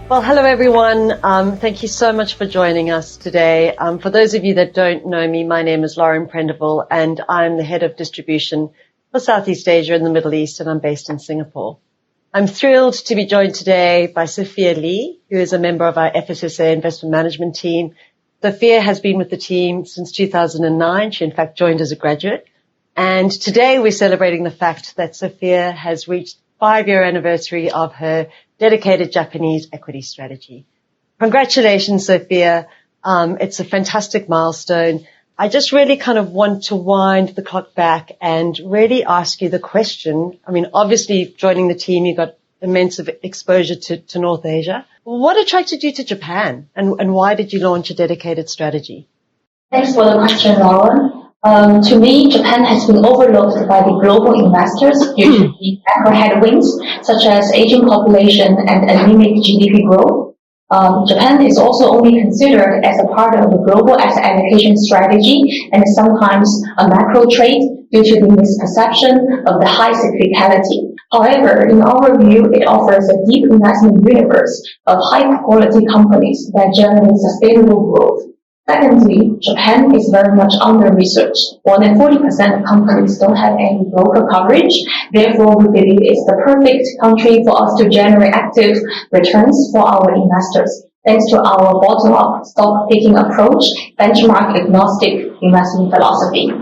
Well, hello everyone. Thank you so much for joining us today. For those of you that don't know me, my name is Lauren Prendeville and I'm the head of distribution for Southeast Asia and the Middle East, and I'm based in Singapore. I'm thrilled to be joined today by Sophia Li, who is a member of our FSSA investment management team. Sophia has been with the team since 2009. She in fact joined as a graduate. And today we're celebrating the fact that Sophia has reached 5-year anniversary of her dedicated Japanese equity strategy. Congratulations, Sophia. It's a fantastic milestone. I just really kind of want to wind the clock back and really ask you the question. I mean, obviously joining the team, you got immense exposure to North Asia. What attracted you to Japan and why did you launch a dedicated strategy? Thanks for the question, Lauren. To me, Japan has been overlooked by the global investors due to the macro headwinds, such as aging population and anemic GDP growth. Japan is also only considered as a part of the global asset allocation strategy and sometimes a macro trade due to the misperception of the high cyclicality. However, in our view, it offers a deep investment universe of high-quality companies that generate sustainable growth. Secondly, Japan is very much under-researched. More than 40% of companies don't have any broker coverage. Therefore, we believe it's the perfect country for us to generate active returns for our investors, thanks to our bottom-up stock-picking approach, benchmark-agnostic investment philosophy.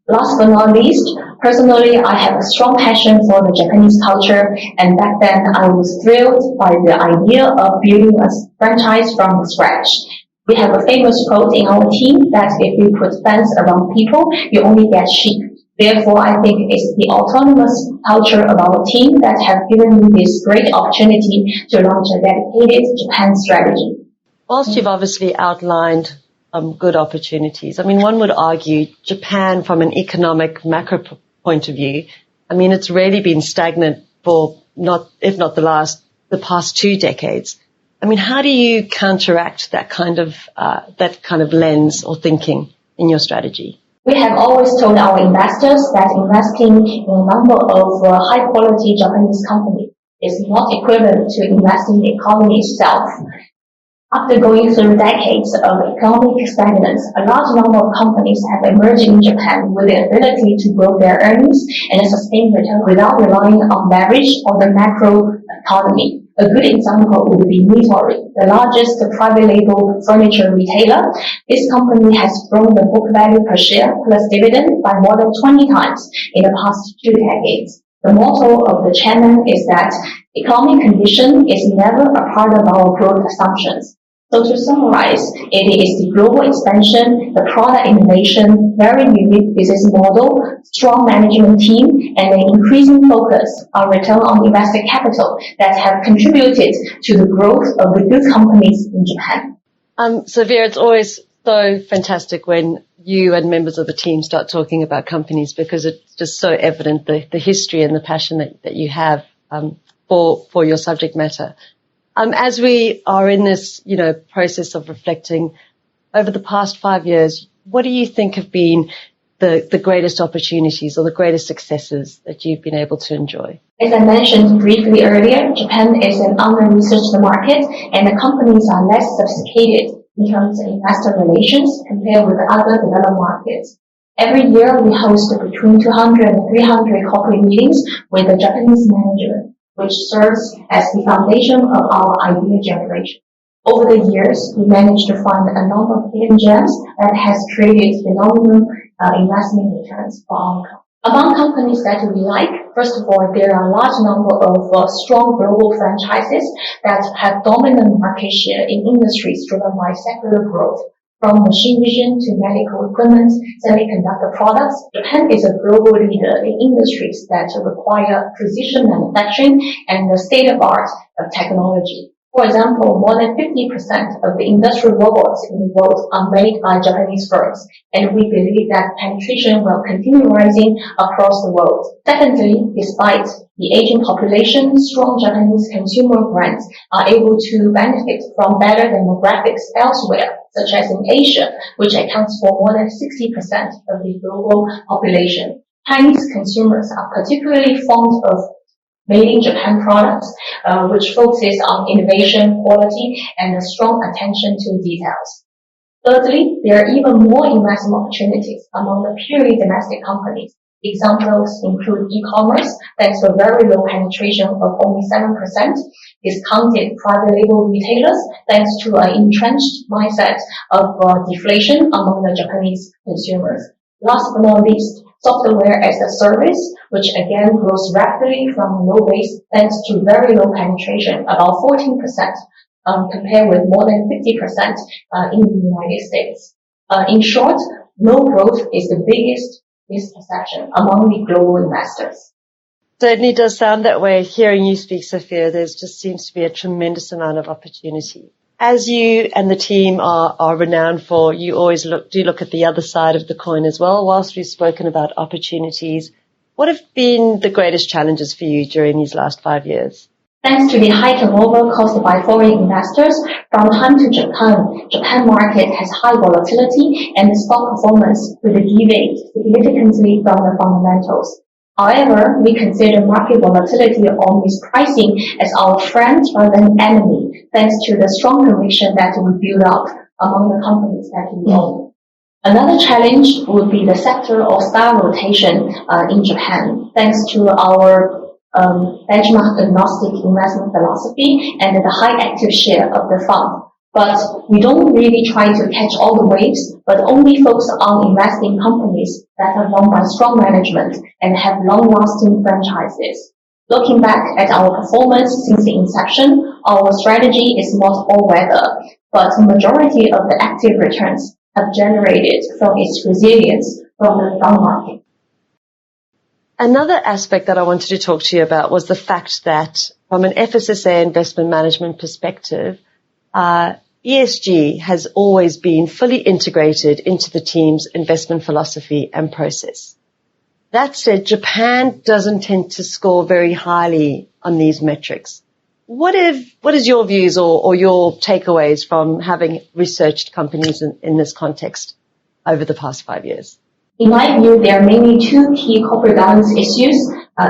Last but not least, personally, I have a strong passion for the Japanese culture, and back then I was thrilled by the idea of building a franchise from scratch. We have a famous quote in our team that if you put fence around people, you only get sheep. Therefore, I think it's the autonomous culture of our team that have given me this great opportunity to launch a dedicated Japan strategy. Whilst you've obviously outlined good opportunities, I mean, one would argue Japan from an economic macro point of view, I mean, it's really been stagnant for if not the past 2 decades. I mean, how do you counteract that kind of lens or thinking in your strategy? We have always told our investors that investing in a number of high-quality Japanese companies is not equivalent to investing in the economy itself. After going through decades of economic stagnance, a large number of companies have emerged in Japan with the ability to grow their earnings and sustain return without relying on leverage or the macro economy. A good example would be Nitori, the largest private label furniture retailer. This company has grown the book value per share plus dividend by more than 20 times in the past 2 decades. The motto of the chairman is that economic condition is never a part of our growth assumptions. So to summarize, it is the global expansion, the product innovation, very unique business model, strong management team, and an increasing focus on return on invested capital that have contributed to the growth of the good companies in Japan. Sophia, it's always so fantastic when you and members of the team start talking about companies because it's just so evident the history and the passion that you have for your subject matter. As we are in this, process of reflecting over the past 5 years, what do you think have been the greatest opportunities or the greatest successes that you've been able to enjoy? As I mentioned briefly earlier, Japan is an under-researched market and the companies are less sophisticated in terms of investor relations compared with other developed markets. Every year we host between 200 and 300 corporate meetings with the Japanese management, which serves as the foundation of our idea generation. Over the years, we managed to find a number of hidden gems that has created phenomenal investment returns for our company. Among companies that we like, first of all, there are a large number of strong global franchises that have dominant market share in industries driven by secular growth. From machine vision to medical equipment, semiconductor products, Japan is a global leader in industries that require precision manufacturing and the state-of-the-art of technology. For example, more than 50% of the industrial robots in the world are made by Japanese firms, and we believe that penetration will continue rising across the world. Secondly, despite the aging population, strong Japanese consumer brands are able to benefit from better demographics elsewhere, such as in Asia, which accounts for more than 60% of the global population. Chinese consumers are particularly fond of made in Japan products, which focuses on innovation, quality, and a strong attention to details. Thirdly, there are even more investment opportunities among the purely domestic companies. Examples include e-commerce, thanks to a very low penetration of only 7%, discounted private label retailers, thanks to an entrenched mindset of deflation among the Japanese consumers. Last but not least, software as a service, which again grows rapidly from a low base, thanks to very low penetration, about 14%, compared with more than 50% in the United States. In short, low growth is the biggest misperception among the global investors. Certainly does sound that way. Hearing you speak, Sophia, there just seems to be a tremendous amount of opportunity. As you and the team are renowned for, you always look at the other side of the coin as well. Whilst we've spoken about opportunities, what have been the greatest challenges for you during these last 5 years? Thanks to the high turnover caused by foreign investors, from time to Japan market has high volatility and the stock performance will deviate significantly from the fundamentals. However, we consider market volatility or mispricing as our friend rather than enemy, thanks to the strong conviction that we build up among the companies that we own. Another challenge would be the sector or style rotation in Japan, thanks to our benchmark agnostic investment philosophy and the high active share of the fund. But we don't really try to catch all the waves, but only focus on investing companies that are run by strong management and have long-lasting franchises. Looking back at our performance since the inception, our strategy is not all-weather, but the majority of the active returns have generated from its resilience from the down market. Another aspect that I wanted to talk to you about was the fact that from an FSSA investment management perspective, ESG has always been fully integrated into the team's investment philosophy and process. That said, Japan doesn't tend to score very highly on these metrics. What is your views or your takeaways from having researched companies in this context over the past 5 years? In my view, there are mainly two key corporate governance issues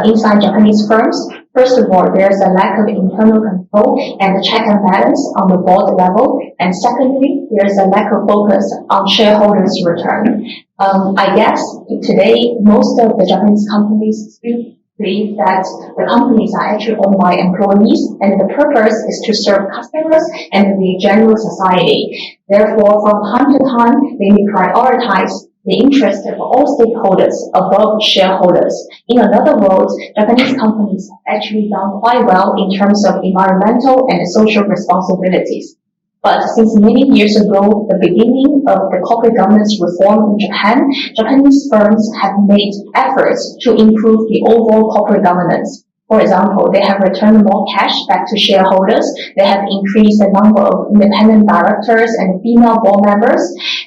inside Japanese firms. First of all, there's a lack of internal control and a check and balance on the board level. And secondly, there's a lack of focus on shareholders' return. I guess today, most of the Japanese companies still believe that the companies are actually owned by employees and the purpose is to serve customers and the general society. Therefore, from time to time, they may prioritize the interest of all stakeholders above shareholders. In another words, Japanese companies have actually done quite well in terms of environmental and social responsibilities. But since many years ago, the beginning of the corporate governance reform in Japan, Japanese firms have made efforts to improve the overall corporate governance. For example, they have returned more cash back to shareholders. They have increased the number of independent directors and female board members.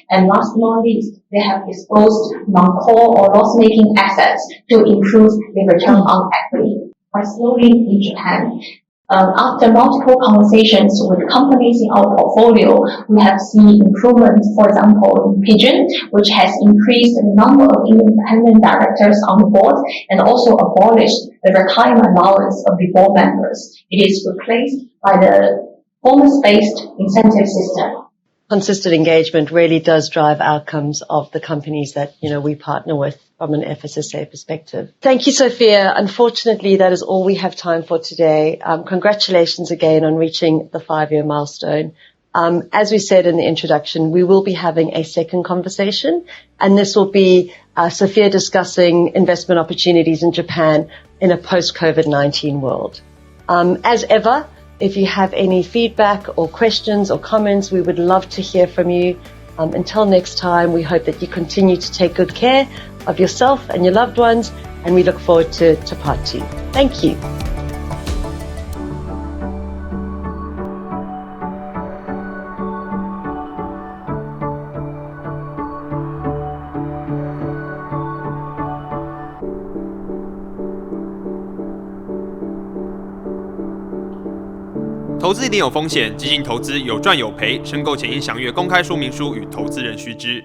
And last but not least, they have disposed non-core or loss-making assets to improve the return on equity. Quite slowly in Japan. After multiple conversations with companies in our portfolio, we have seen improvements, for example, in Pigeon, which has increased the number of independent directors on the board and also abolished the retirement allowance of the board members. It is replaced by the bonus-based incentive system. Consistent engagement really does drive outcomes of the companies that, we partner with from an FSSA perspective. Thank you, Sophia. Unfortunately, that is all we have time for today. Congratulations again on reaching the 5-year milestone. As we said in the introduction, we will be having a second conversation, and this will be Sophia discussing investment opportunities in Japan in a post-COVID-19 world. As ever, if you have any feedback or questions or comments, we would love to hear from you. Until next time, we hope that you continue to take good care of yourself and your loved ones, and we look forward to part 2. Thank you.投资一定有风险，基金投资有赚有赔，申购前应详阅公开说明书与投资人须知。